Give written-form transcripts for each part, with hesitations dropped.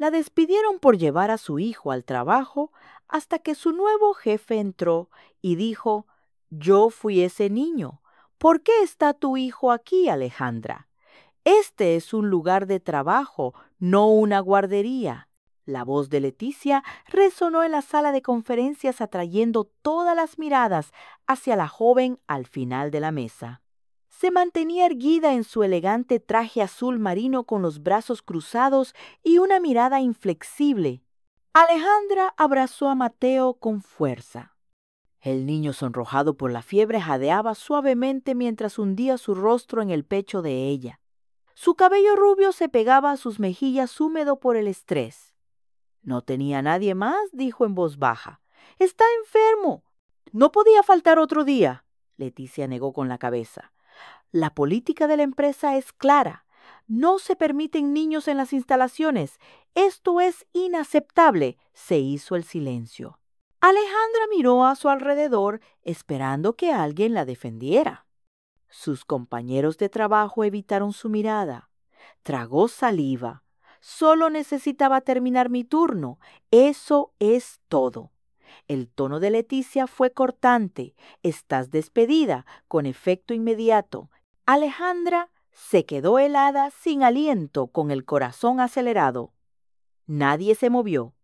La despidieron por llevar a su hijo al trabajo hasta que su nuevo jefe entró y dijo: «Yo fui ese niño. ¿Por qué está tu hijo aquí, Alejandra? Este es un lugar de trabajo, no una guardería». La voz de Leticia resonó en la sala de conferencias, atrayendo todas las miradas hacia la joven al final de la mesa. Se mantenía erguida en su elegante traje azul marino con los brazos cruzados y una mirada inflexible. Alejandra abrazó a Mateo con fuerza. El niño, sonrojado por la fiebre, jadeaba suavemente mientras hundía su rostro en el pecho de ella. Su cabello rubio se pegaba a sus mejillas húmedo por el estrés. «No tenía nadie más», dijo en voz baja. «Está enfermo. No podía faltar otro día». Leticia negó con la cabeza. «La política de la empresa es clara. No se permiten niños en las instalaciones. Esto es inaceptable». Se hizo el silencio. Alejandra miró a su alrededor esperando que alguien la defendiera. Sus compañeros de trabajo evitaron su mirada. Tragó saliva. «Solo necesitaba terminar mi turno. Eso es todo». El tono de Leticia fue cortante. «Estás despedida», con efecto inmediato. Alejandra se quedó helada, sin aliento, con el corazón acelerado. Nadie se movió.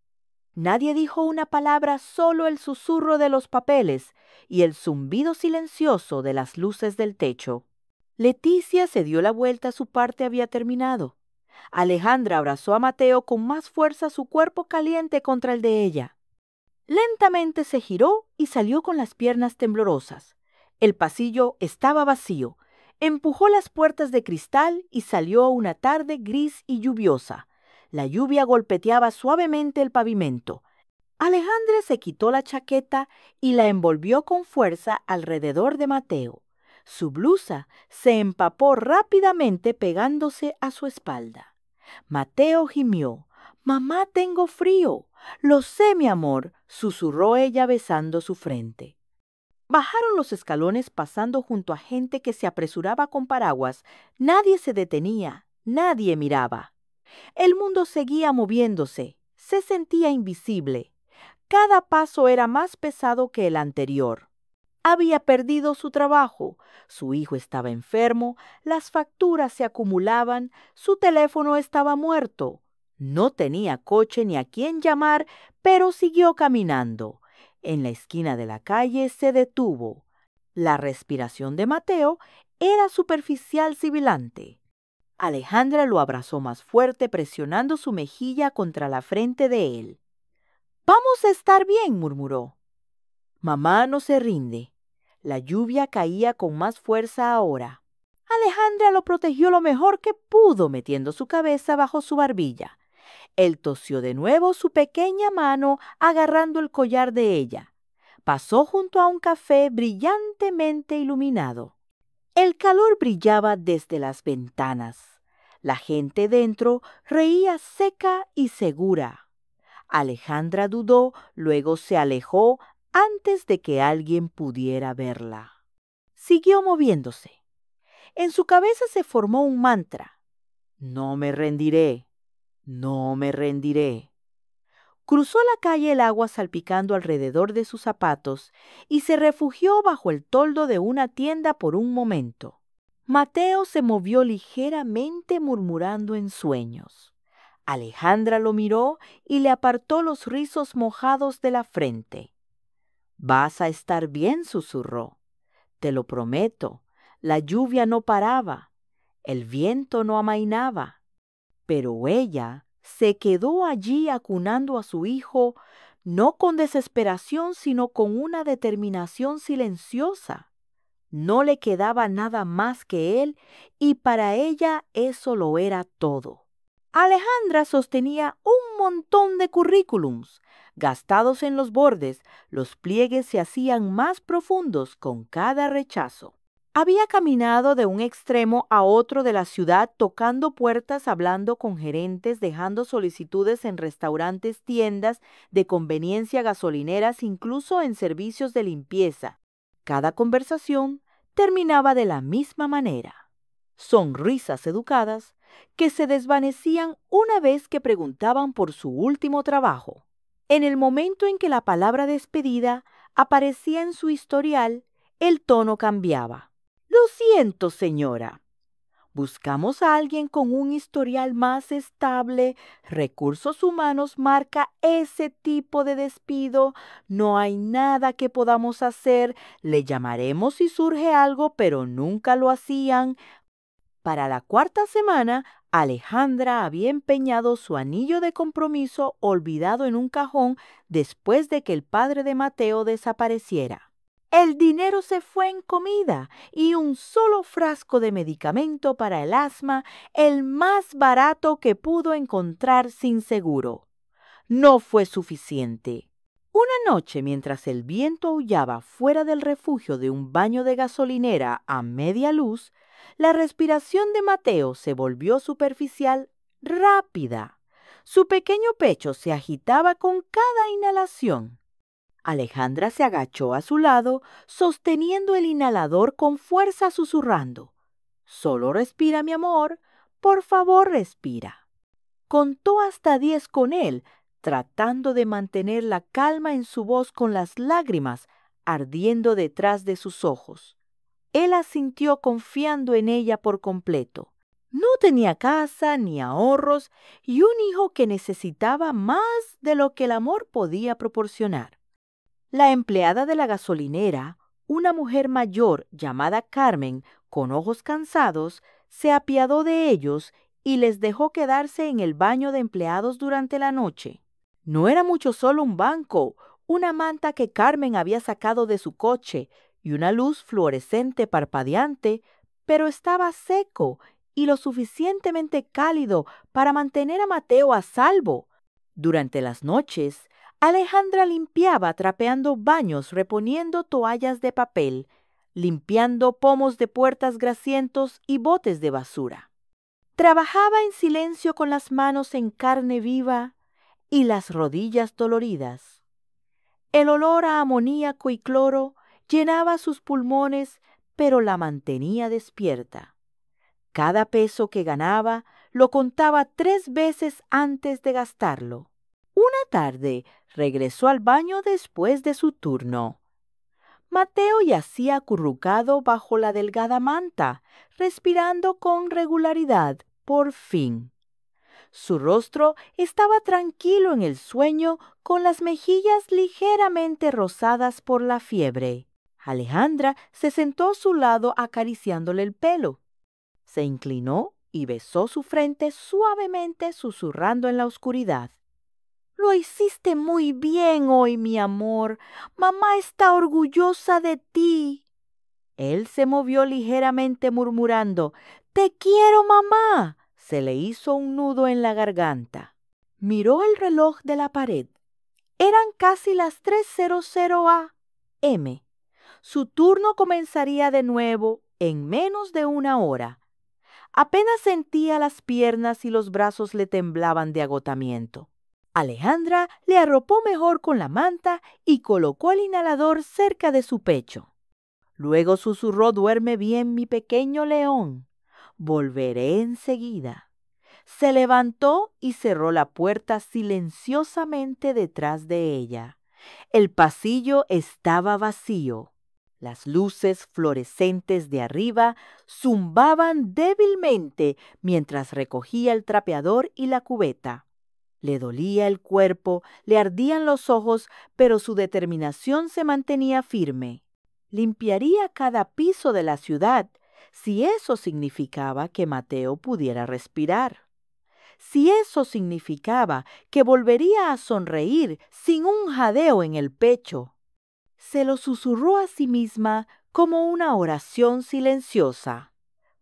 Nadie dijo una palabra, solo el susurro de los papeles y el zumbido silencioso de las luces del techo. Leticia se dio la vuelta, su parte había terminado. Alejandra abrazó a Mateo con más fuerza, su cuerpo caliente contra el de ella. Lentamente se giró y salió con las piernas temblorosas. El pasillo estaba vacío. Empujó las puertas de cristal y salió a una tarde gris y lluviosa. La lluvia golpeteaba suavemente el pavimento. Alejandra se quitó la chaqueta y la envolvió con fuerza alrededor de Mateo. Su blusa se empapó rápidamente pegándose a su espalda. Mateo gimió. «Mamá, tengo frío». «Lo sé, mi amor», susurró ella besando su frente. Bajaron los escalones pasando junto a gente que se apresuraba con paraguas. Nadie se detenía, nadie miraba. El mundo seguía moviéndose, se sentía invisible. Cada paso era más pesado que el anterior. Había perdido su trabajo, su hijo estaba enfermo, las facturas se acumulaban, su teléfono estaba muerto. No tenía coche ni a quién llamar, pero siguió caminando. En la esquina de la calle se detuvo. La respiración de Mateo era superficial, sibilante. Alejandra lo abrazó más fuerte, presionando su mejilla contra la frente de él. «Vamos a estar bien», murmuró. Mamá no se rinde. La lluvia caía con más fuerza ahora. Alejandra lo protegió lo mejor que pudo, metiendo su cabeza bajo su barbilla. Él tosió de nuevo, su pequeña mano agarrando el collar de ella. Pasó junto a un café brillantemente iluminado. El calor brillaba desde las ventanas. La gente dentro reía seca y segura. Alejandra dudó, luego se alejó antes de que alguien pudiera verla. Siguió moviéndose. En su cabeza se formó un mantra. «No me rendiré, no me rendiré». Cruzó la calle, el agua salpicando alrededor de sus zapatos, y se refugió bajo el toldo de una tienda por un momento. Mateo se movió ligeramente, murmurando en sueños. Alejandra lo miró y le apartó los rizos mojados de la frente. «Vas a estar bien», susurró. «Te lo prometo». La lluvia no paraba, el viento no amainaba, pero ella se quedó allí acunando a su hijo, no con desesperación, sino con una determinación silenciosa. No le quedaba nada más que él, y para ella eso lo era todo. Alejandra sostenía un montón de currículums. Gastados en los bordes, los pliegues se hacían más profundos con cada rechazo. Había caminado de un extremo a otro de la ciudad, tocando puertas, hablando con gerentes, dejando solicitudes en restaurantes, tiendas de conveniencia, gasolineras, incluso en servicios de limpieza. Cada conversación terminaba de la misma manera. Sonrisas educadas, que se desvanecían una vez que preguntaban por su último trabajo. En el momento en que la palabra despedida aparecía en su historial, el tono cambiaba. Lo siento, señora. Buscamos a alguien con un historial más estable. Recursos Humanos marca ese tipo de despido. No hay nada que podamos hacer. Le llamaremos si surge algo, pero nunca lo hacían. Para la cuarta semana, Alejandra había empeñado su anillo de compromiso olvidado en un cajón después de que el padre de Mateo desapareciera. El dinero se fue en comida y un solo frasco de medicamento para el asma, el más barato que pudo encontrar sin seguro. No fue suficiente. Una noche, mientras el viento aullaba fuera del refugio de un baño de gasolinera a media luz, la respiración de Mateo se volvió superficial, rápida. Su pequeño pecho se agitaba con cada inhalación. Alejandra se agachó a su lado, sosteniendo el inhalador con fuerza, susurrando: «Solo respira, mi amor. Por favor, respira». Contó hasta 10 con él, tratando de mantener la calma en su voz con las lágrimas ardiendo detrás de sus ojos. Él asintió confiando en ella por completo. No tenía casa ni ahorros y un hijo que necesitaba más de lo que el amor podía proporcionar. La empleada de la gasolinera, una mujer mayor llamada Carmen, con ojos cansados, se apiadó de ellos y les dejó quedarse en el baño de empleados durante la noche. No era mucho, solo un banco, una manta que Carmen había sacado de su coche y una luz fluorescente parpadeante, pero estaba seco y lo suficientemente cálido para mantener a Mateo a salvo. Durante las noches, Alejandra limpiaba trapeando baños, reponiendo toallas de papel, limpiando pomos de puertas grasientos y botes de basura. Trabajaba en silencio con las manos en carne viva y las rodillas doloridas. El olor a amoníaco y cloro llenaba sus pulmones, pero la mantenía despierta. Cada peso que ganaba lo contaba 3 veces antes de gastarlo. Una tarde regresó al baño después de su turno. Mateo yacía acurrucado bajo la delgada manta, respirando con regularidad, por fin. Su rostro estaba tranquilo en el sueño, con las mejillas ligeramente rosadas por la fiebre. Alejandra se sentó a su lado acariciándole el pelo. Se inclinó y besó su frente suavemente, susurrando en la oscuridad: «Lo hiciste muy bien hoy, mi amor. Mamá está orgullosa de ti». Él se movió ligeramente murmurando: «Te quiero, mamá». Se le hizo un nudo en la garganta. Miró el reloj de la pared. Eran casi las 3:00 a.m. Su turno comenzaría de nuevo en menos de una hora. Apenas sentía las piernas y los brazos le temblaban de agotamiento. Alejandra le arropó mejor con la manta y colocó el inhalador cerca de su pecho. Luego susurró: «Duerme bien, mi pequeño león. Volveré enseguida». Se levantó y cerró la puerta silenciosamente detrás de ella. El pasillo estaba vacío. Las luces fluorescentes de arriba zumbaban débilmente mientras recogía el trapeador y la cubeta. Le dolía el cuerpo, le ardían los ojos, pero su determinación se mantenía firme. Limpiaría cada piso de la ciudad, si eso significaba que Mateo pudiera respirar. Si eso significaba que volvería a sonreír sin un jadeo en el pecho. Se lo susurró a sí misma como una oración silenciosa: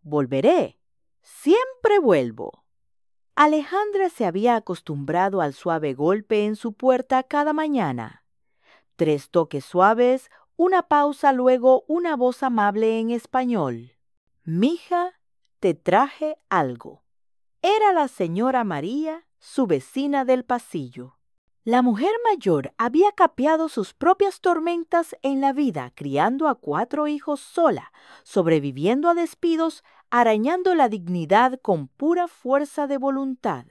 «Volveré, siempre vuelvo». Alejandra se había acostumbrado al suave golpe en su puerta cada mañana. 3 toques suaves, una pausa, luego una voz amable en español: «Mija, te traje algo». Era la señora María, su vecina del pasillo. La mujer mayor había capeado sus propias tormentas en la vida, criando a 4 hijos sola, sobreviviendo a despidos, arañando la dignidad con pura fuerza de voluntad.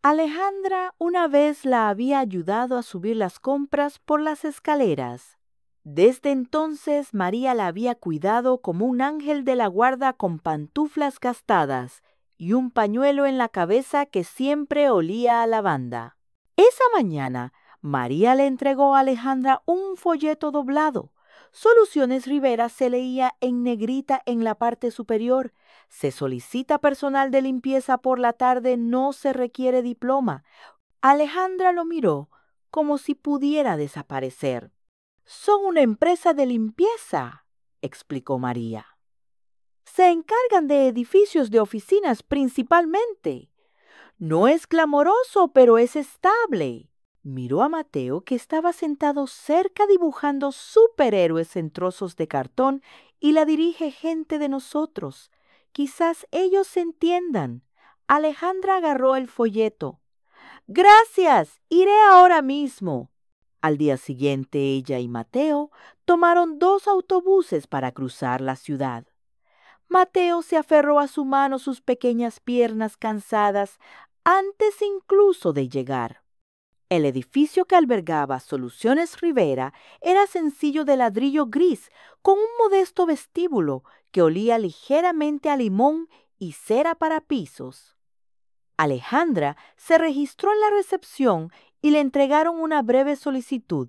Alejandra una vez la había ayudado a subir las compras por las escaleras. Desde entonces María la había cuidado como un ángel de la guarda con pantuflas gastadas y un pañuelo en la cabeza que siempre olía a lavanda. Esa mañana, María le entregó a Alejandra un folleto doblado. Soluciones Rivera se leía en negrita en la parte superior. Se solicita personal de limpieza por la tarde, no se requiere diploma. Alejandra lo miró como si pudiera desaparecer. Son una empresa de limpieza, explicó María. Se encargan de edificios de oficinas principalmente. No es clamoroso, pero es estable. Miró a Mateo, que estaba sentado cerca dibujando superhéroes en trozos de cartón, y la dirige gente de nosotros. Quizás ellos se entiendan. Alejandra agarró el folleto. Gracias, iré ahora mismo. Al día siguiente, ella y Mateo tomaron 2 autobuses para cruzar la ciudad. Mateo se aferró a su mano sus pequeñas piernas cansadas antes incluso de llegar. El edificio que albergaba Soluciones Rivera era sencillo de ladrillo gris, con un modesto vestíbulo que olía ligeramente a limón y cera para pisos. Alejandra se registró en la recepción y le entregaron una breve solicitud.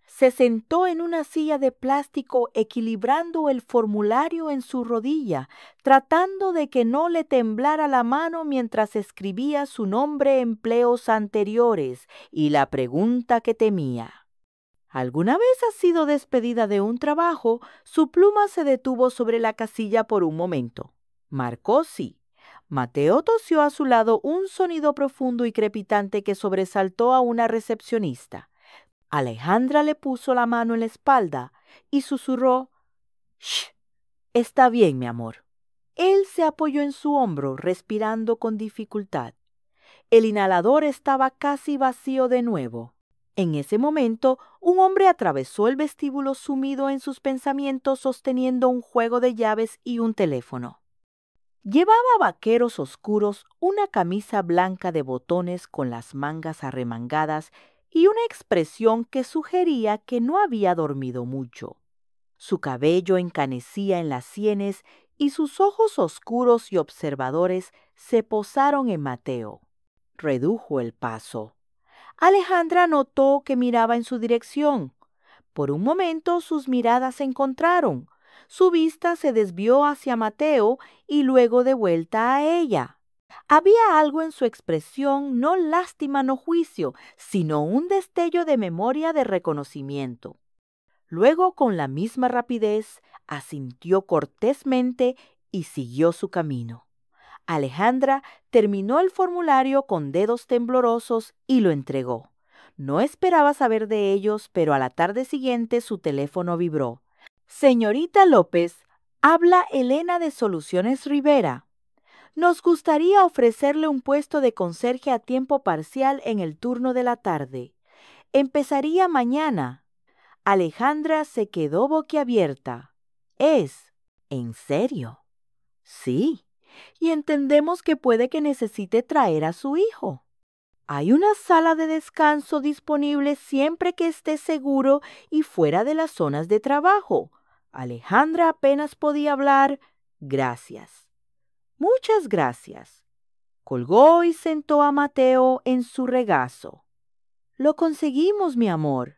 Se sentó en una silla de plástico equilibrando el formulario en su rodilla, tratando de que no le temblara la mano mientras escribía su nombre, empleos anteriores y la pregunta que temía. ¿Alguna vez ha sido despedida de un trabajo? Su pluma se detuvo sobre la casilla por un momento. Marcó sí. Mateo tosió a su lado un sonido profundo y crepitante que sobresaltó a una recepcionista. Alejandra le puso la mano en la espalda y susurró: «Shh, está bien, mi amor». Él se apoyó en su hombro, respirando con dificultad. El inhalador estaba casi vacío de nuevo. En ese momento, un hombre atravesó el vestíbulo sumido en sus pensamientos, sosteniendo un juego de llaves y un teléfono. Llevaba vaqueros oscuros, una camisa blanca de botones con las mangas arremangadas y una expresión que sugería que no había dormido mucho. Su cabello encanecía en las sienes y sus ojos oscuros y observadores se posaron en Mateo. Redujo el paso. Alejandra notó que miraba en su dirección. Por un momento sus miradas se encontraron. Su vista se desvió hacia Mateo y luego de vuelta a ella. Había algo en su expresión, no lástima, no juicio, sino un destello de memoria, de reconocimiento. Luego, con la misma rapidez, asintió cortésmente y siguió su camino. Alejandra terminó el formulario con dedos temblorosos y lo entregó. No esperaba saber de ellos, pero a la tarde siguiente su teléfono vibró. «Señorita López, habla Elena de Soluciones Rivera. Nos gustaría ofrecerle un puesto de conserje a tiempo parcial en el turno de la tarde. Empezaría mañana». Alejandra se quedó boquiabierta. ¿En serio? Sí, y entendemos que puede que necesite traer a su hijo. Hay una sala de descanso disponible siempre que esté seguro y fuera de las zonas de trabajo. Alejandra apenas podía hablar. «Gracias». «Muchas gracias». Colgó y sentó a Mateo en su regazo. «Lo conseguimos, mi amor».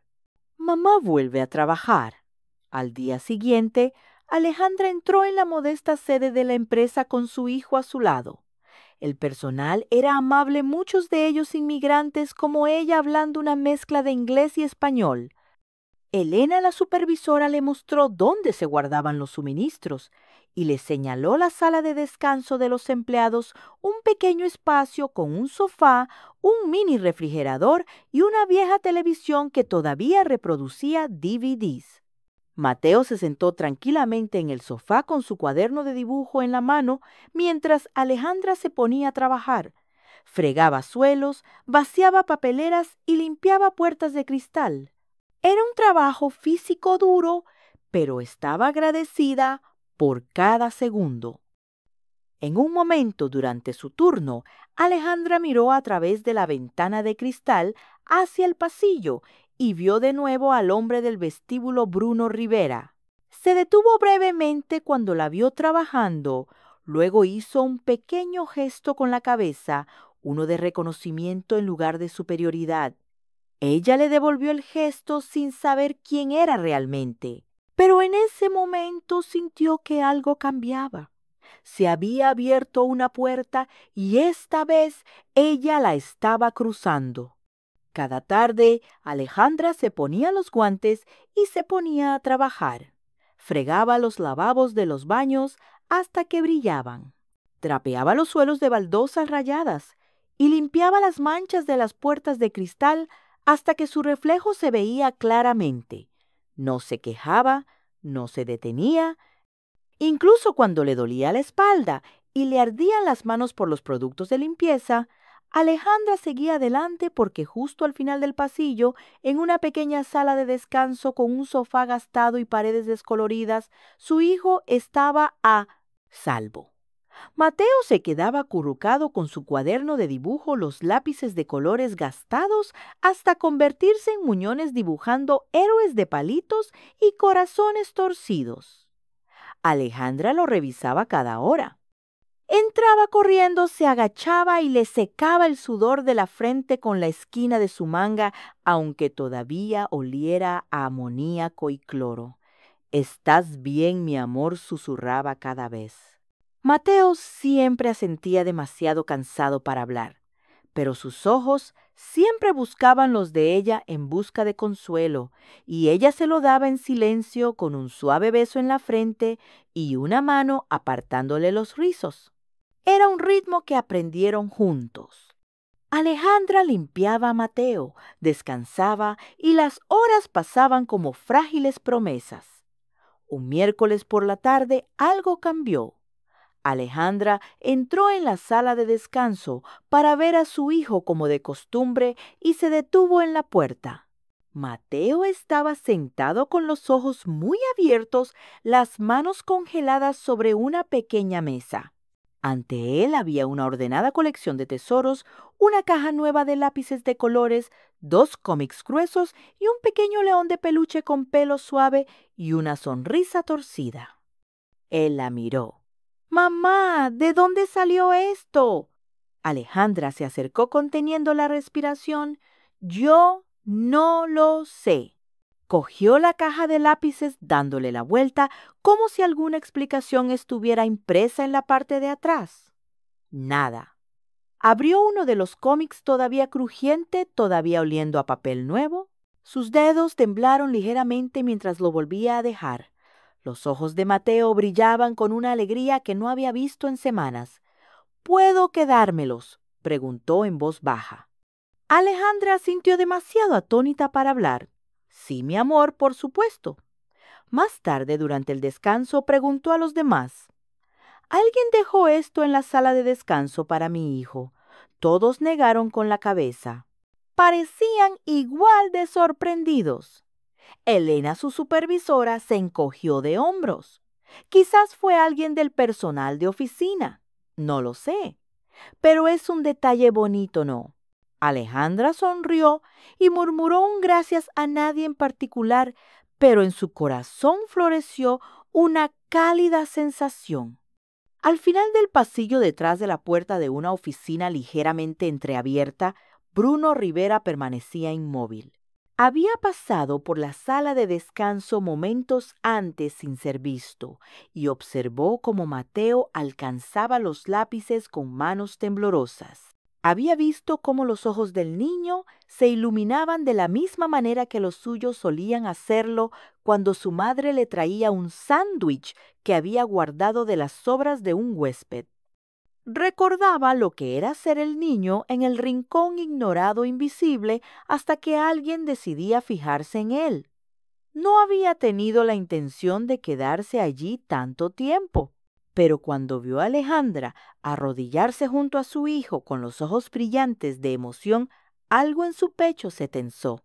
Mamá vuelve a trabajar. Al día siguiente, Alejandra entró en la modesta sede de la empresa con su hijo a su lado. El personal era amable, muchos de ellos inmigrantes como ella, hablando una mezcla de inglés y español. Elena, la supervisora, le mostró dónde se guardaban los suministros y le señaló la sala de descanso de los empleados, un pequeño espacio con un sofá, un mini refrigerador y una vieja televisión que todavía reproducía DVDs. Mateo se sentó tranquilamente en el sofá con su cuaderno de dibujo en la mano mientras Alejandra se ponía a trabajar. Fregaba suelos, vaciaba papeleras y limpiaba puertas de cristal. Era un trabajo físico duro, pero estaba agradecida por cada segundo. En un momento durante su turno, Alejandra miró a través de la ventana de cristal hacia el pasillo y vio de nuevo al hombre del vestíbulo Bruno Rivera. Se detuvo brevemente cuando la vio trabajando, luego hizo un pequeño gesto con la cabeza, uno de reconocimiento en lugar de superioridad. Ella le devolvió el gesto sin saber quién era realmente, pero en ese momento sintió que algo cambiaba. Se había abierto una puerta y esta vez ella la estaba cruzando. Cada tarde, Alejandra se ponía los guantes y se ponía a trabajar. Fregaba los lavabos de los baños hasta que brillaban. Trapeaba los suelos de baldosas rayadas y limpiaba las manchas de las puertas de cristal hasta que su reflejo se veía claramente. No se quejaba, no se detenía. Incluso cuando le dolía la espalda y le ardían las manos por los productos de limpieza, Alejandra seguía adelante porque justo al final del pasillo, en una pequeña sala de descanso con un sofá gastado y paredes descoloridas, su hijo estaba a salvo. Mateo se quedaba acurrucado con su cuaderno de dibujo, los lápices de colores gastados hasta convertirse en muñones dibujando héroes de palitos y corazones torcidos. Alejandra lo revisaba cada hora. Entraba corriendo, se agachaba y le secaba el sudor de la frente con la esquina de su manga, aunque todavía oliera a amoníaco y cloro. «¿Estás bien, mi amor?», susurraba cada vez. Mateo siempre asentía demasiado cansado para hablar, pero sus ojos siempre buscaban los de ella en busca de consuelo, y ella se lo daba en silencio con un suave beso en la frente y una mano apartándole los rizos. Era un ritmo que aprendieron juntos. Alejandra limpiaba a Mateo, descansaba y las horas pasaban como frágiles promesas. Un miércoles por la tarde algo cambió. Alejandra entró en la sala de descanso para ver a su hijo como de costumbre y se detuvo en la puerta. Mateo estaba sentado con los ojos muy abiertos, las manos congeladas sobre una pequeña mesa. Ante él había una ordenada colección de tesoros, una caja nueva de lápices de colores, 2 cómics gruesos y un pequeño león de peluche con pelo suave y una sonrisa torcida. Él la miró. «Mamá, ¿de dónde salió esto?». Alejandra se acercó conteniendo la respiración. «Yo no lo sé». Cogió la caja de lápices dándole la vuelta como si alguna explicación estuviera impresa en la parte de atrás. Nada. Abrió uno de los cómics todavía crujiente, todavía oliendo a papel nuevo. Sus dedos temblaron ligeramente mientras lo volvía a dejar. Los ojos de Mateo brillaban con una alegría que no había visto en semanas. «¿Puedo quedármelos?», preguntó en voz baja. Alejandra sintió demasiado atónita para hablar. «Sí, mi amor, por supuesto». Más tarde, durante el descanso, preguntó a los demás. «¿Alguien dejó esto en la sala de descanso para mi hijo?». Todos negaron con la cabeza. Parecían igual de sorprendidos. Elena, su supervisora, se encogió de hombros. Quizás fue alguien del personal de oficina. No lo sé. Pero es un detalle bonito, ¿no? Alejandra sonrió y murmuró un gracias a nadie en particular, pero en su corazón floreció una cálida sensación. Al final del pasillo, detrás de la puerta de una oficina ligeramente entreabierta, Bruno Rivera permanecía inmóvil. Había pasado por la sala de descanso momentos antes sin ser visto y observó cómo Mateo alcanzaba los lápices con manos temblorosas. Había visto cómo los ojos del niño se iluminaban de la misma manera que los suyos solían hacerlo cuando su madre le traía un sándwich que había guardado de las sobras de un huésped. Recordaba lo que era ser el niño en el rincón ignorado invisible hasta que alguien decidía fijarse en él. No había tenido la intención de quedarse allí tanto tiempo. Pero cuando vio a Alejandra arrodillarse junto a su hijo con los ojos brillantes de emoción, algo en su pecho se tensó.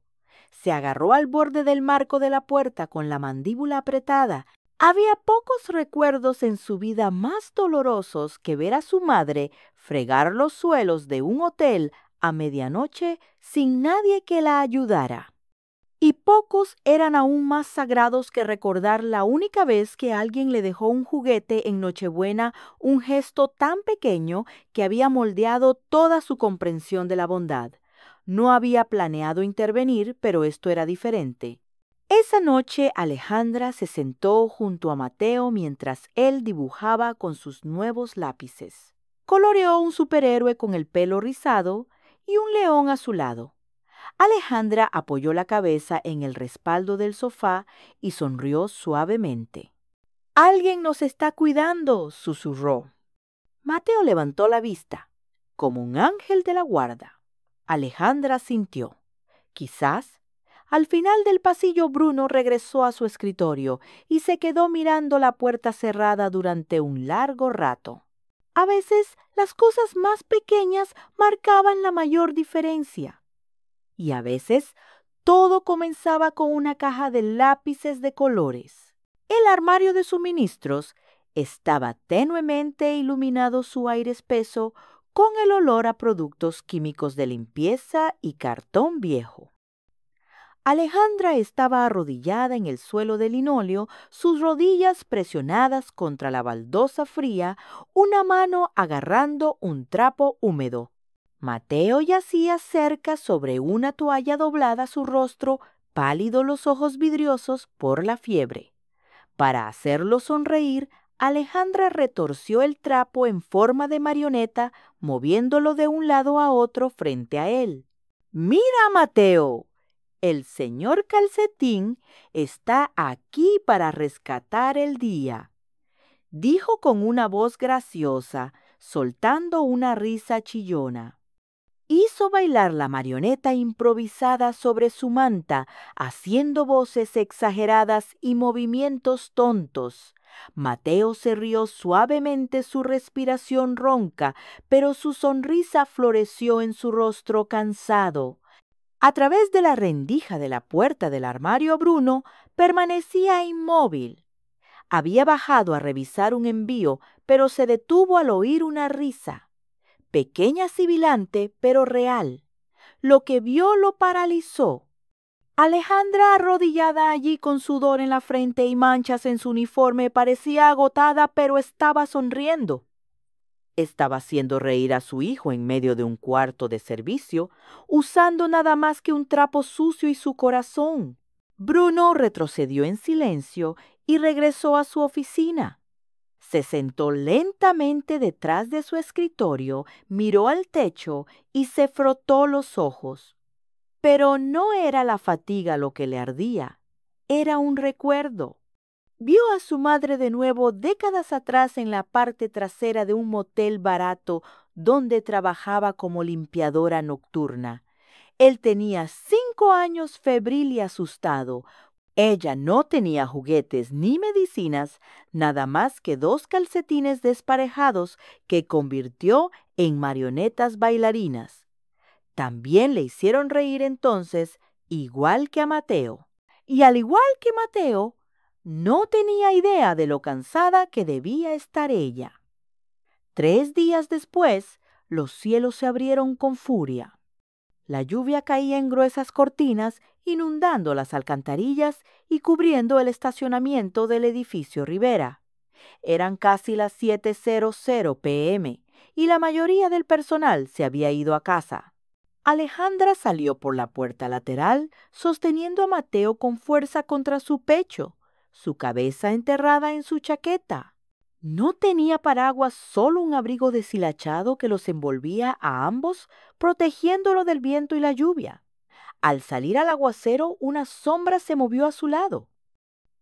Se agarró al borde del marco de la puerta con la mandíbula apretada. Había pocos recuerdos en su vida más dolorosos que ver a su madre fregar los suelos de un hotel a medianoche sin nadie que la ayudara. Y pocos eran aún más sagrados que recordar la única vez que alguien le dejó un juguete en Nochebuena, un gesto tan pequeño que había moldeado toda su comprensión de la bondad. No había planeado intervenir, pero esto era diferente. Esa noche Alejandra se sentó junto a Mateo mientras él dibujaba con sus nuevos lápices. Coloreó un superhéroe con el pelo rizado y un león a su lado. Alejandra apoyó la cabeza en el respaldo del sofá y sonrió suavemente. «Alguien nos está cuidando», susurró. Mateo levantó la vista, como un ángel de la guarda. Alejandra sintió. Quizás. Al final del pasillo, Bruno regresó a su escritorio y se quedó mirando la puerta cerrada durante un largo rato. A veces, las cosas más pequeñas marcaban la mayor diferencia. Y a veces todo comenzaba con una caja de lápices de colores. El armario de suministros estaba tenuemente iluminado, su aire espeso con el olor a productos químicos de limpieza y cartón viejo. Alejandra estaba arrodillada en el suelo de linóleo, sus rodillas presionadas contra la baldosa fría, una mano agarrando un trapo húmedo. Mateo yacía cerca sobre una toalla doblada, su rostro pálido, los ojos vidriosos por la fiebre. Para hacerlo sonreír, Alejandra retorció el trapo en forma de marioneta, moviéndolo de un lado a otro frente a él. «Mira, Mateo, el señor Calcetín está aquí para rescatar el día», dijo con una voz graciosa, soltando una risa chillona. Hizo bailar la marioneta improvisada sobre su manta, haciendo voces exageradas y movimientos tontos. Mateo se rió suavemente, su respiración ronca, pero su sonrisa floreció en su rostro cansado. A través de la rendija de la puerta del armario, Bruno permanecía inmóvil. Había bajado a revisar un envío, pero se detuvo al oír una risa. Pequeña, sibilante, pero real. Lo que vio lo paralizó. Alejandra, arrodillada allí con sudor en la frente y manchas en su uniforme, parecía agotada, pero estaba sonriendo. Estaba haciendo reír a su hijo en medio de un cuarto de servicio, usando nada más que un trapo sucio y su corazón. Bruno retrocedió en silencio y regresó a su oficina. Se sentó lentamente detrás de su escritorio, miró al techo y se frotó los ojos. Pero no era la fatiga lo que le ardía, era un recuerdo. Vio a su madre de nuevo décadas atrás en la parte trasera de un motel barato donde trabajaba como limpiadora nocturna. Él tenía 5 años, febril y asustado. Ella no tenía juguetes ni medicinas, nada más que 2 calcetines desparejados que convirtió en marionetas bailarinas. También le hicieron reír entonces, igual que a Mateo. Y al igual que Mateo, no tenía idea de lo cansada que debía estar ella. 3 días después, los cielos se abrieron con furia. La lluvia caía en gruesas cortinas, inundando las alcantarillas y cubriendo el estacionamiento del edificio Rivera. Eran casi las 7:00 p.m. y la mayoría del personal se había ido a casa. Alejandra salió por la puerta lateral, sosteniendo a Mateo con fuerza contra su pecho, su cabeza enterrada en su chaqueta. No tenía paraguas, solo un abrigo deshilachado que los envolvía a ambos, protegiéndolo del viento y la lluvia. Al salir al aguacero, una sombra se movió a su lado.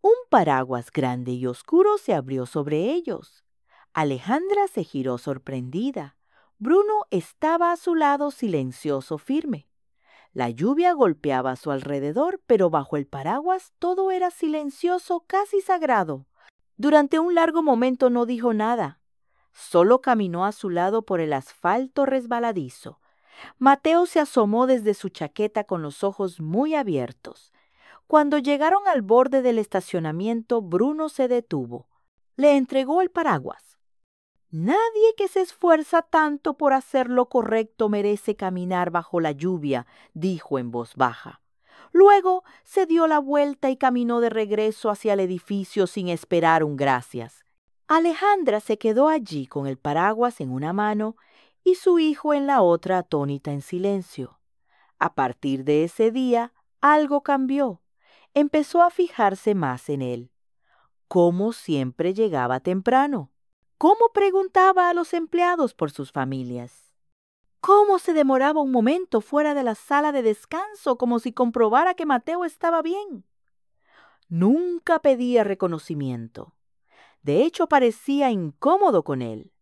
Un paraguas grande y oscuro se abrió sobre ellos. Alejandra se giró sorprendida. Bruno estaba a su lado, silencioso, firme. La lluvia golpeaba a su alrededor, pero bajo el paraguas todo era silencioso, casi sagrado. Durante un largo momento no dijo nada. Solo caminó a su lado por el asfalto resbaladizo. Mateo se asomó desde su chaqueta con los ojos muy abiertos. Cuando llegaron al borde del estacionamiento, Bruno se detuvo. Le entregó el paraguas. Nadie que se esfuerza tanto por hacer lo correcto merece caminar bajo la lluvia, dijo en voz baja. Luego se dio la vuelta y caminó de regreso hacia el edificio sin esperar un gracias. Alejandra se quedó allí con el paraguas en una mano y su hijo en la otra, atónita en silencio. A partir de ese día, algo cambió. Empezó a fijarse más en él. Cómo siempre llegaba temprano. Cómo preguntaba a los empleados por sus familias. Cómo se demoraba un momento fuera de la sala de descanso como si comprobara que Mateo estaba bien. Nunca pedía reconocimiento. De hecho, parecía incómodo con él.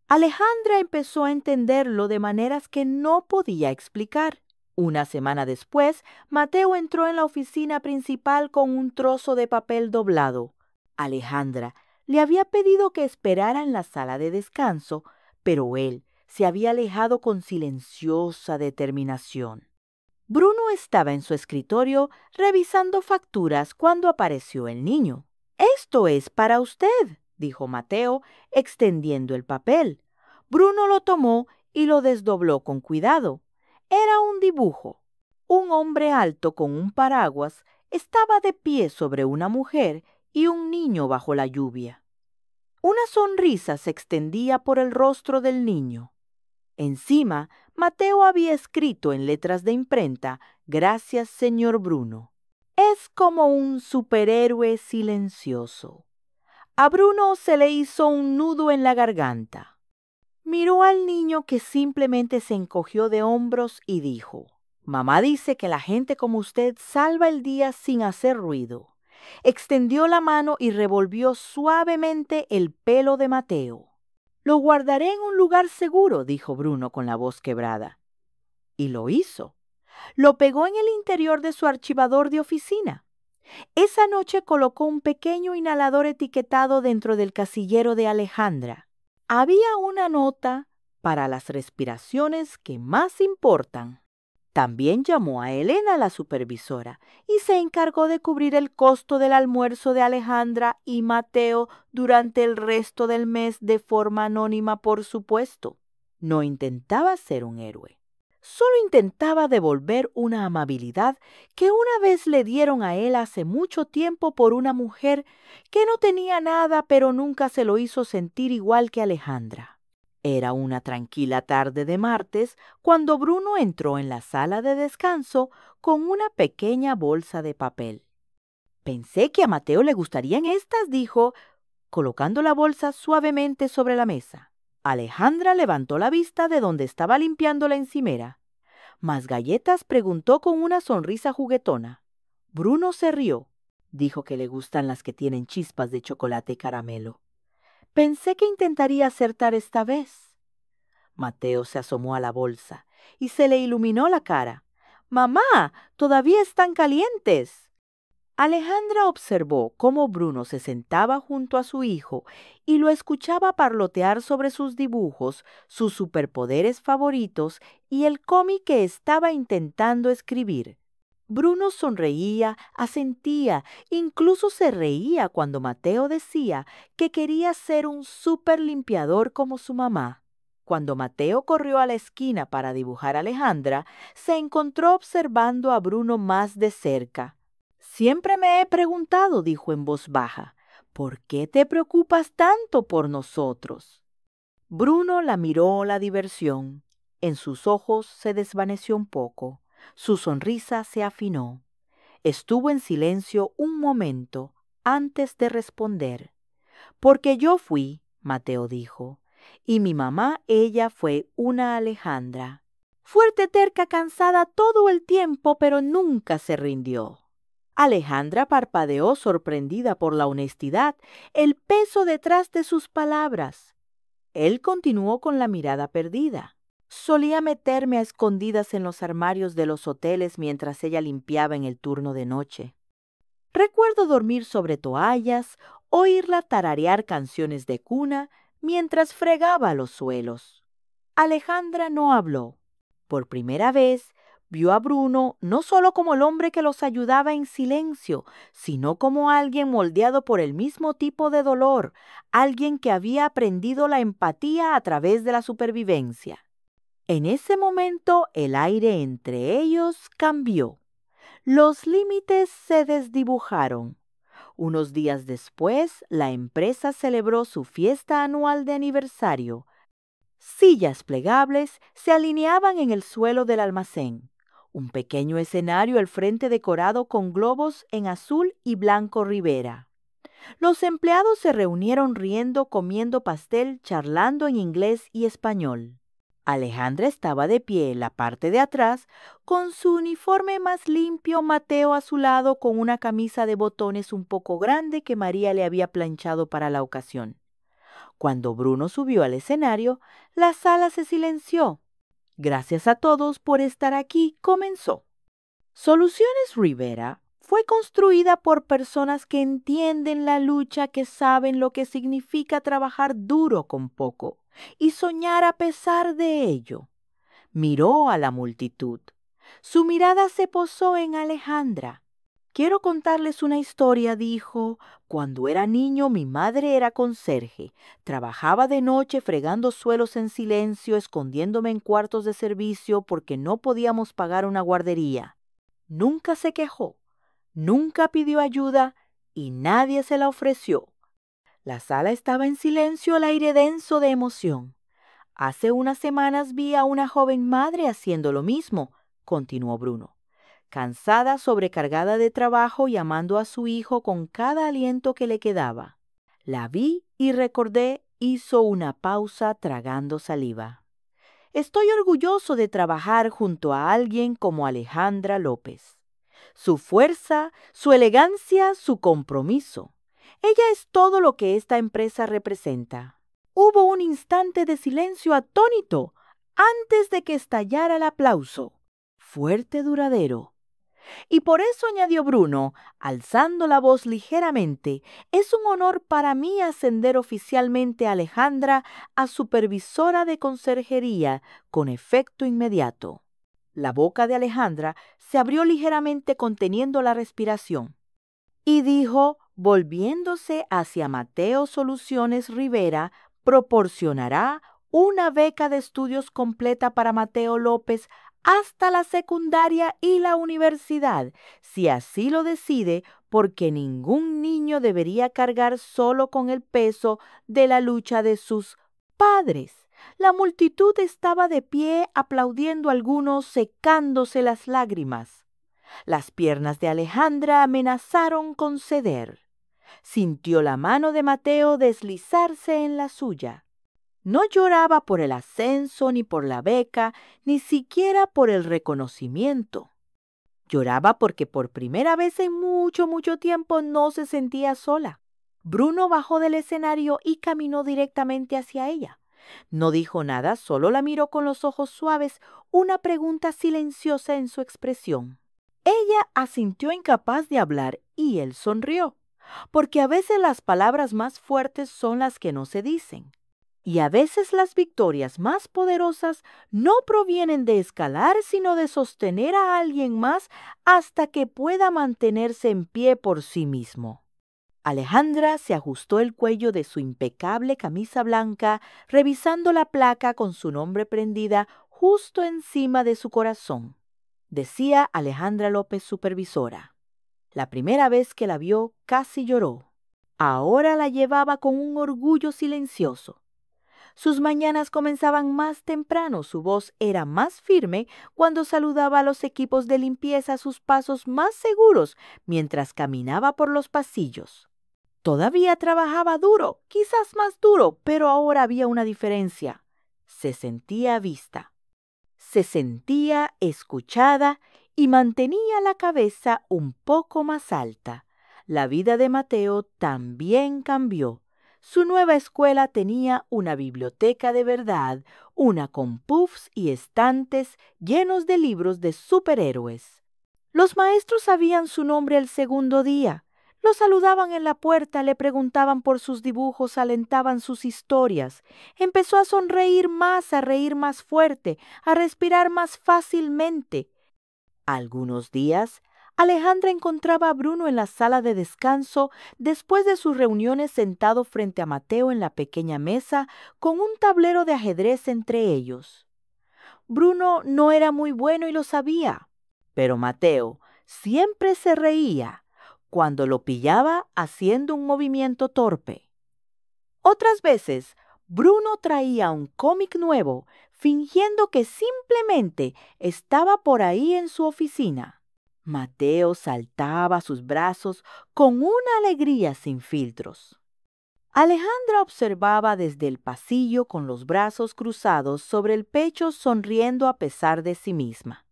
Alejandra empezó a entenderlo de maneras que no podía explicar. Una semana después, Mateo entró en la oficina principal con un trozo de papel doblado. Alejandra le había pedido que esperara en la sala de descanso, pero él se había alejado con silenciosa determinación. Bruno estaba en su escritorio revisando facturas cuando apareció el niño. «Esto es para usted», dijo Mateo, extendiendo el papel. Bruno lo tomó y lo desdobló con cuidado. Era un dibujo. Un hombre alto con un paraguas estaba de pie sobre una mujer y un niño bajo la lluvia. Una sonrisa se extendía por el rostro del niño. Encima, Mateo había escrito en letras de imprenta: «Gracias, señor Bruno». Es como un superhéroe silencioso. A Bruno se le hizo un nudo en la garganta. Miró al niño, que simplemente se encogió de hombros y dijo: «Mamá dice que la gente como usted salva el día sin hacer ruido». Extendió la mano y revolvió suavemente el pelo de Mateo. «Lo guardaré en un lugar seguro», dijo Bruno con la voz quebrada. Y lo hizo. Lo pegó en el interior de su archivador de oficina. Esa noche colocó un pequeño inhalador etiquetado dentro del casillero de Alejandra. Había una nota para las respiraciones que más importan. También llamó a Elena, la supervisora, y se encargó de cubrir el costo del almuerzo de Alejandra y Mateo durante el resto del mes de forma anónima, por supuesto. No intentaba ser un héroe. Solo intentaba devolver una amabilidad que una vez le dieron a él hace mucho tiempo por una mujer que no tenía nada, pero nunca se lo hizo sentir igual que Alejandra. Era una tranquila tarde de martes cuando Bruno entró en la sala de descanso con una pequeña bolsa de papel. «Pensé que a Mateo le gustarían estas», dijo, colocando la bolsa suavemente sobre la mesa. Alejandra levantó la vista de donde estaba limpiando la encimera. «¿Más galletas?», preguntó con una sonrisa juguetona. Bruno se rió. Dijo que le gustan las que tienen chispas de chocolate y caramelo. «Pensé que intentaría acertar esta vez». Mateo se asomó a la bolsa y se le iluminó la cara. «¡Mamá! ¡Todavía están calientes!». Alejandra observó cómo Bruno se sentaba junto a su hijo y lo escuchaba parlotear sobre sus dibujos, sus superpoderes favoritos y el cómic que estaba intentando escribir. Bruno sonreía, asentía, incluso se reía cuando Mateo decía que quería ser un superlimpiador como su mamá. Cuando Mateo corrió a la esquina para dibujar a Alejandra, se encontró observando a Bruno más de cerca. «Siempre me he preguntado», dijo en voz baja, «¿por qué te preocupas tanto por nosotros?». Bruno la miró la diversión. En sus ojos se desvaneció un poco. Su sonrisa se afinó. Estuvo en silencio un momento antes de responder. «Porque yo fui», Mateo dijo, «y mi mamá, ella fue una Alejandra. Fuerte, terca, cansada todo el tiempo, pero nunca se rindió». Alejandra parpadeó, sorprendida por la honestidad, el peso detrás de sus palabras. Él continuó con la mirada perdida. «Solía meterme a escondidas en los armarios de los hoteles mientras ella limpiaba en el turno de noche. Recuerdo dormir sobre toallas oírla tararear canciones de cuna mientras fregaba los suelos. Alejandra no habló. Por primera vez, vio a Bruno no solo como el hombre que los ayudaba en silencio, sino como alguien moldeado por el mismo tipo de dolor, alguien que había aprendido la empatía a través de la supervivencia. En ese momento, el aire entre ellos cambió. Los límites se desdibujaron. Unos días después, la empresa celebró su fiesta anual de aniversario. Sillas plegables se alineaban en el suelo del almacén. Un pequeño escenario al frente decorado con globos en azul y blanco ribera. Los empleados se reunieron riendo, comiendo pastel, charlando en inglés y español. Alejandra estaba de pie en la parte de atrás, con su uniforme más limpio, Mateo a su lado con una camisa de botones un poco grande que María le había planchado para la ocasión. Cuando Bruno subió al escenario, la sala se silenció. Gracias a todos por estar aquí, comenzó. Soluciones Rivera fue construida por personas que entienden la lucha, que saben lo que significa trabajar duro con poco y soñar a pesar de ello. Miró a la multitud. Su mirada se posó en Alejandra. Quiero contarles una historia, dijo. Cuando era niño, mi madre era conserje. Trabajaba de noche fregando suelos en silencio, escondiéndome en cuartos de servicio porque no podíamos pagar una guardería. Nunca se quejó, nunca pidió ayuda y nadie se la ofreció. La sala estaba en silencio, al aire denso de emoción. Hace unas semanas vi a una joven madre haciendo lo mismo, continuó Bruno. Cansada, sobrecargada de trabajo y amando a su hijo con cada aliento que le quedaba. La vi y recordé, hizo una pausa tragando saliva. Estoy orgulloso de trabajar junto a alguien como Alejandra López. Su fuerza, su elegancia, su compromiso. Ella es todo lo que esta empresa representa. Hubo un instante de silencio atónito antes de que estallara el aplauso. Fuerte, duradero. Y por eso, añadió Bruno, alzando la voz ligeramente, es un honor para mí ascender oficialmente a Alejandra a supervisora de conserjería con efecto inmediato. La boca de Alejandra se abrió ligeramente conteniendo la respiración y dijo, volviéndose hacia Mateo Soluciones Rivera, proporcionará una beca de estudios completa para Mateo López hasta la secundaria y la universidad, si así lo decide, porque ningún niño debería cargar solo con el peso de la lucha de sus padres. La multitud estaba de pie, aplaudiendo, algunos secándose las lágrimas. Las piernas de Alejandra amenazaron con ceder. Sintió la mano de Mateo deslizarse en la suya. No lloraba por el ascenso, ni por la beca, ni siquiera por el reconocimiento. Lloraba porque por primera vez en mucho tiempo no se sentía sola. Bruno bajó del escenario y caminó directamente hacia ella. No dijo nada, solo la miró con los ojos suaves, una pregunta silenciosa en su expresión. Ella asintió incapaz de hablar y él sonrió, porque a veces las palabras más fuertes son las que no se dicen. Y a veces las victorias más poderosas no provienen de escalar, sino de sostener a alguien más hasta que pueda mantenerse en pie por sí mismo. Alejandra se ajustó el cuello de su impecable camisa blanca, revisando la placa con su nombre prendida justo encima de su corazón. Decía Alejandra López, supervisora. La primera vez que la vio, casi lloró. Ahora la llevaba con un orgullo silencioso. Sus mañanas comenzaban más temprano, su voz era más firme cuando saludaba a los equipos de limpieza, sus pasos más seguros mientras caminaba por los pasillos. Todavía trabajaba duro, quizás más duro, pero ahora había una diferencia. Se sentía vista, se sentía escuchada y mantenía la cabeza un poco más alta. La vida de Mateo también cambió. Su nueva escuela tenía una biblioteca de verdad, una con puffs y estantes llenos de libros de superhéroes. Los maestros sabían su nombre el segundo día. Lo saludaban en la puerta, le preguntaban por sus dibujos, alentaban sus historias. Empezó a sonreír más, a reír más fuerte, a respirar más fácilmente. Algunos días, Alejandra encontraba a Bruno en la sala de descanso después de sus reuniones sentado frente a Mateo en la pequeña mesa con un tablero de ajedrez entre ellos. Bruno no era muy bueno y lo sabía, pero Mateo siempre se reía cuando lo pillaba haciendo un movimiento torpe. Otras veces, Bruno traía un cómic nuevo, fingiendo que simplemente estaba por ahí en su oficina. Mateo saltaba a sus brazos con una alegría sin filtros. Alejandra observaba desde el pasillo con los brazos cruzados sobre el pecho, sonriendo a pesar de sí misma.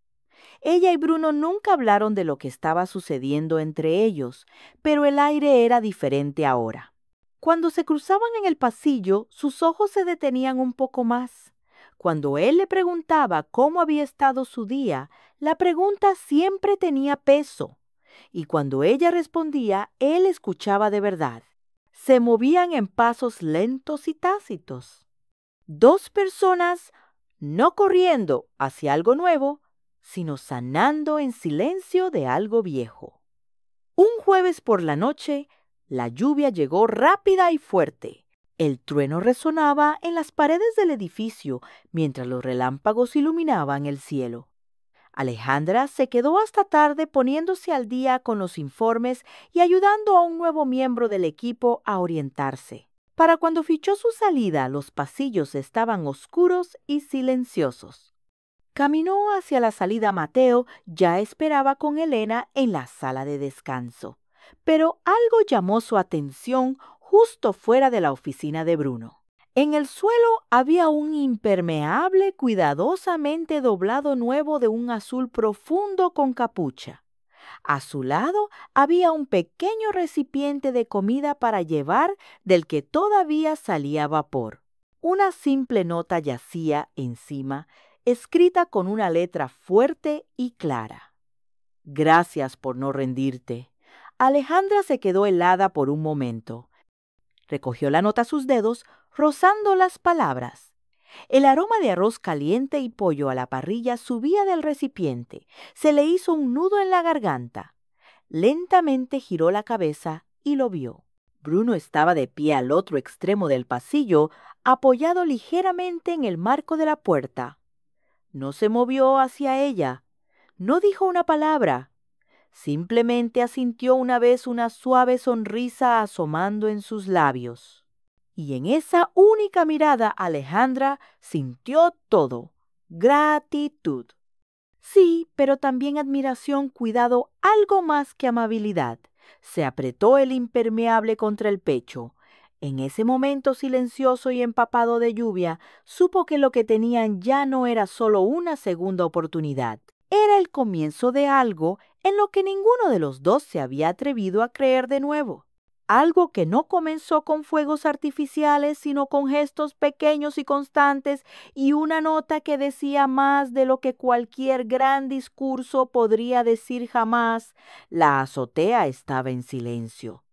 Ella y Bruno nunca hablaron de lo que estaba sucediendo entre ellos, pero el aire era diferente ahora. Cuando se cruzaban en el pasillo, sus ojos se detenían un poco más. Cuando él le preguntaba cómo había estado su día, la pregunta siempre tenía peso. Y cuando ella respondía, él escuchaba de verdad. Se movían en pasos lentos y tácitos. Dos personas no corriendo hacia algo nuevo, sino sanando en silencio de algo viejo. Un jueves por la noche, la lluvia llegó rápida y fuerte. El trueno resonaba en las paredes del edificio mientras los relámpagos iluminaban el cielo. Alejandra se quedó hasta tarde poniéndose al día con los informes y ayudando a un nuevo miembro del equipo a orientarse. Para cuando fichó su salida, los pasillos estaban oscuros y silenciosos. Caminó hacia la salida. Mateo ya esperaba con Elena en la sala de descanso, pero algo llamó su atención justo fuera de la oficina de Bruno. En el suelo había un impermeable cuidadosamente doblado nuevo de un azul profundo con capucha. A su lado había un pequeño recipiente de comida para llevar del que todavía salía vapor. Una simple nota yacía encima, escrita con una letra fuerte y clara. Gracias por no rendirte. Alejandra se quedó helada por un momento. Recogió la nota a sus dedos, rozando las palabras. El aroma de arroz caliente y pollo a la parrilla subía del recipiente. Se le hizo un nudo en la garganta. Lentamente giró la cabeza y lo vio. Bruno estaba de pie al otro extremo del pasillo, apoyado ligeramente en el marco de la puerta. No se movió hacia ella. No dijo una palabra. Simplemente asintió una vez, una suave sonrisa asomando en sus labios. Y en esa única mirada Alejandra sintió todo: gratitud. Sí, pero también admiración, cuidado, algo más que amabilidad. Se apretó el impermeable contra el pecho. En ese momento silencioso y empapado de lluvia, supo que lo que tenían ya no era solo una segunda oportunidad. Era el comienzo de algo en lo que ninguno de los dos se había atrevido a creer de nuevo. Algo que no comenzó con fuegos artificiales, sino con gestos pequeños y constantes y una nota que decía más de lo que cualquier gran discurso podría decir jamás. La azotea estaba en silencio.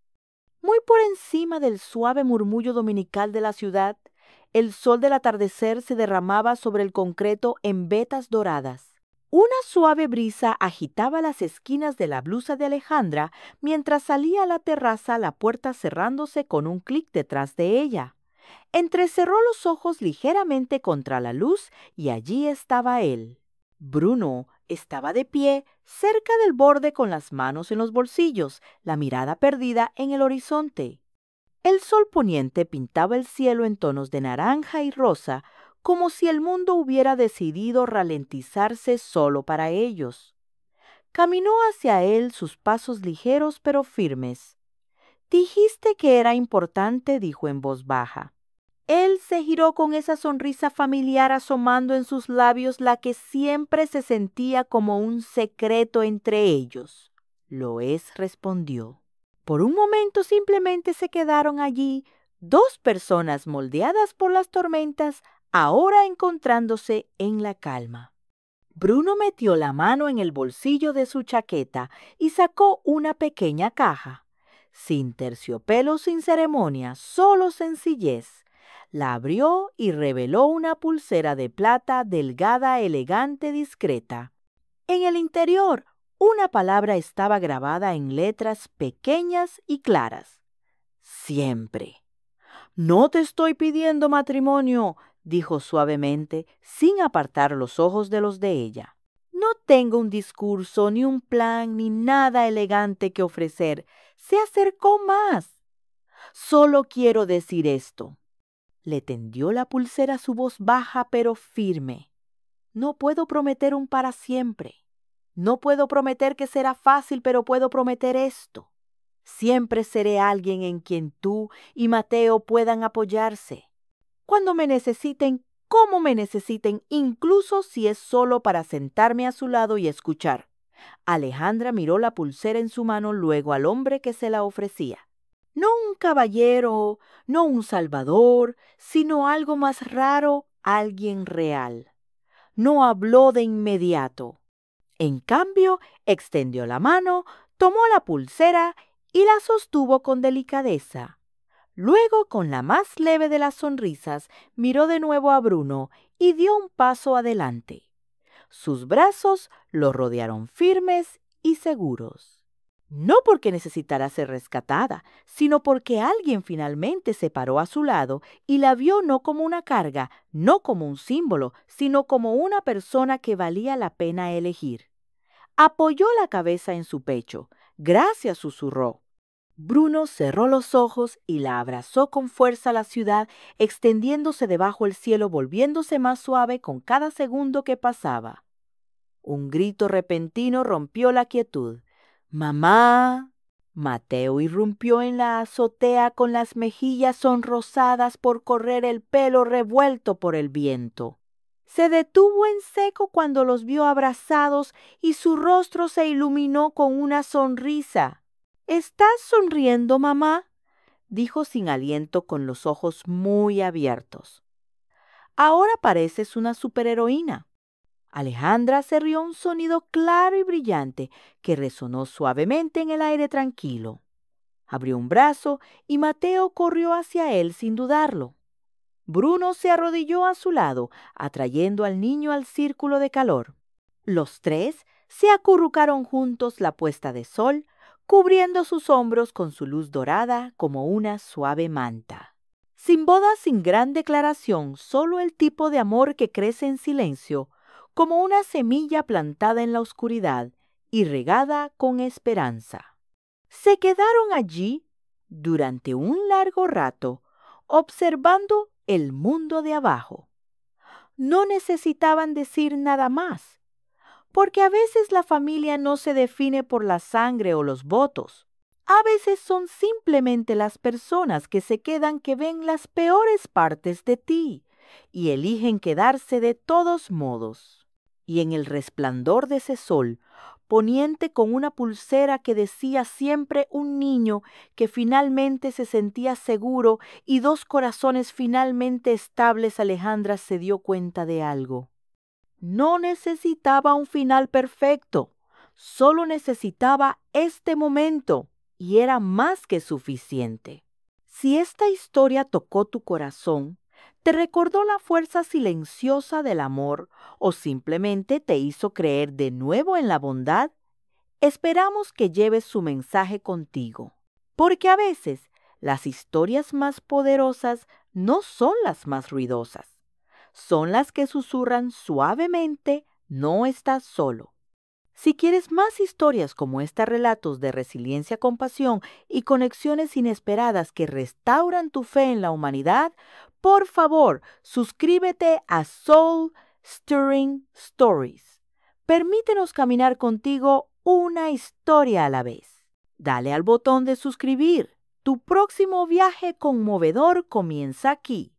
Muy por encima del suave murmullo dominical de la ciudad, el sol del atardecer se derramaba sobre el concreto en vetas doradas. Una suave brisa agitaba las esquinas de la blusa de Alejandra mientras salía a la terraza, la puerta cerrándose con un clic detrás de ella. Entrecerró los ojos ligeramente contra la luz y allí estaba él. Bruno estaba de pie cerca del borde con las manos en los bolsillos, la mirada perdida en el horizonte. El sol poniente pintaba el cielo en tonos de naranja y rosa, como si el mundo hubiera decidido ralentizarse solo para ellos. Caminó hacia él, sus pasos ligeros pero firmes. «Dijiste que era importante», dijo en voz baja. Él se giró con esa sonrisa familiar asomando en sus labios, la que siempre se sentía como un secreto entre ellos. «Lo es», respondió. Por un momento simplemente se quedaron allí, dos personas moldeadas por las tormentas, ahora encontrándose en la calma. Bruno metió la mano en el bolsillo de su chaqueta y sacó una pequeña caja. Sin terciopelo, sin ceremonia, solo sencillez. La abrió y reveló una pulsera de plata delgada, elegante, discreta. En el interior, una palabra estaba grabada en letras pequeñas y claras. Siempre. No te estoy pidiendo matrimonio, dijo suavemente, sin apartar los ojos de los de ella. No tengo un discurso, ni un plan, ni nada elegante que ofrecer. Se acercó más. Solo quiero decir esto. Le tendió la pulsera su voz baja pero firme. No puedo prometer un para siempre. No puedo prometer que será fácil, pero puedo prometer esto. Siempre seré alguien en quien tú y Mateo puedan apoyarse. Cuando me necesiten, como me necesiten, incluso si es solo para sentarme a su lado y escuchar. Alejandra miró la pulsera en su mano, luego al hombre que se la ofrecía. No un caballero, no un salvador, sino algo más raro, alguien real. No habló de inmediato. En cambio, extendió la mano, tomó la pulsera y la sostuvo con delicadeza. Luego, con la más leve de las sonrisas, miró de nuevo a Bruno y dio un paso adelante. Sus brazos lo rodearon firmes y seguros. No porque necesitara ser rescatada, sino porque alguien finalmente se paró a su lado y la vio no como una carga, no como un símbolo, sino como una persona que valía la pena elegir. Apoyó la cabeza en su pecho. Gracias, susurró. Bruno cerró los ojos y la abrazó con fuerza a la ciudad, extendiéndose debajo el cielo, volviéndose más suave con cada segundo que pasaba. Un grito repentino rompió la quietud. ¡Mamá! Mateo irrumpió en la azotea con las mejillas sonrosadas por correr el pelo revuelto por el viento. Se detuvo en seco cuando los vio abrazados y su rostro se iluminó con una sonrisa. ¿Estás sonriendo, mamá?, dijo sin aliento con los ojos muy abiertos. Ahora pareces una superheroína. Alejandra se rió un sonido claro y brillante que resonó suavemente en el aire tranquilo. Abrió un brazo y Mateo corrió hacia él sin dudarlo. Bruno se arrodilló a su lado, atrayendo al niño al círculo de calor. Los tres se acurrucaron juntos la puesta de sol, cubriendo sus hombros con su luz dorada como una suave manta. Sin boda, sin gran declaración, solo el tipo de amor que crece en silencio, como una semilla plantada en la oscuridad y regada con esperanza. Se quedaron allí durante un largo rato, observando el mundo de abajo. No necesitaban decir nada más, porque a veces la familia no se define por la sangre o los votos. A veces son simplemente las personas que se quedan que ven las peores partes de ti y eligen quedarse de todos modos. Y en el resplandor de ese sol poniente con una pulsera que decía siempre un niño que finalmente se sentía seguro y dos corazones finalmente estables, Alejandra se dio cuenta de algo. No necesitaba un final perfecto, solo necesitaba este momento y era más que suficiente. Si esta historia tocó tu corazón, te recordó la fuerza silenciosa del amor o simplemente te hizo creer de nuevo en la bondad, esperamos que lleves su mensaje contigo, porque a veces las historias más poderosas no son las más ruidosas. Son las que susurran suavemente, no estás solo. Si quieres más historias como esta, relatos de resiliencia, compasión y conexiones inesperadas que restauran tu fe en la humanidad, por favor, suscríbete a Soul Stirring Stories. Permítenos caminar contigo una historia a la vez. Dale al botón de suscribir. Tu próximo viaje conmovedor comienza aquí.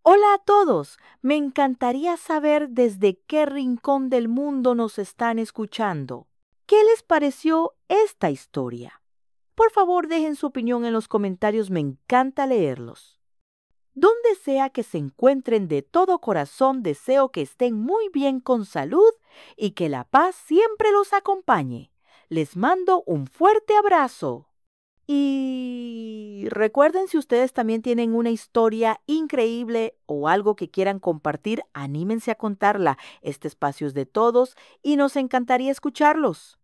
Hola a todos, me encantaría saber desde qué rincón del mundo nos están escuchando. ¿Qué les pareció esta historia? Por favor, dejen su opinión en los comentarios, me encanta leerlos. Donde sea que se encuentren, de todo corazón deseo que estén muy bien con salud y que la paz siempre los acompañe. Les mando un fuerte abrazo. Y recuerden, si ustedes también tienen una historia increíble o algo que quieran compartir, anímense a contarla. Este espacio es de todos y nos encantaría escucharlos.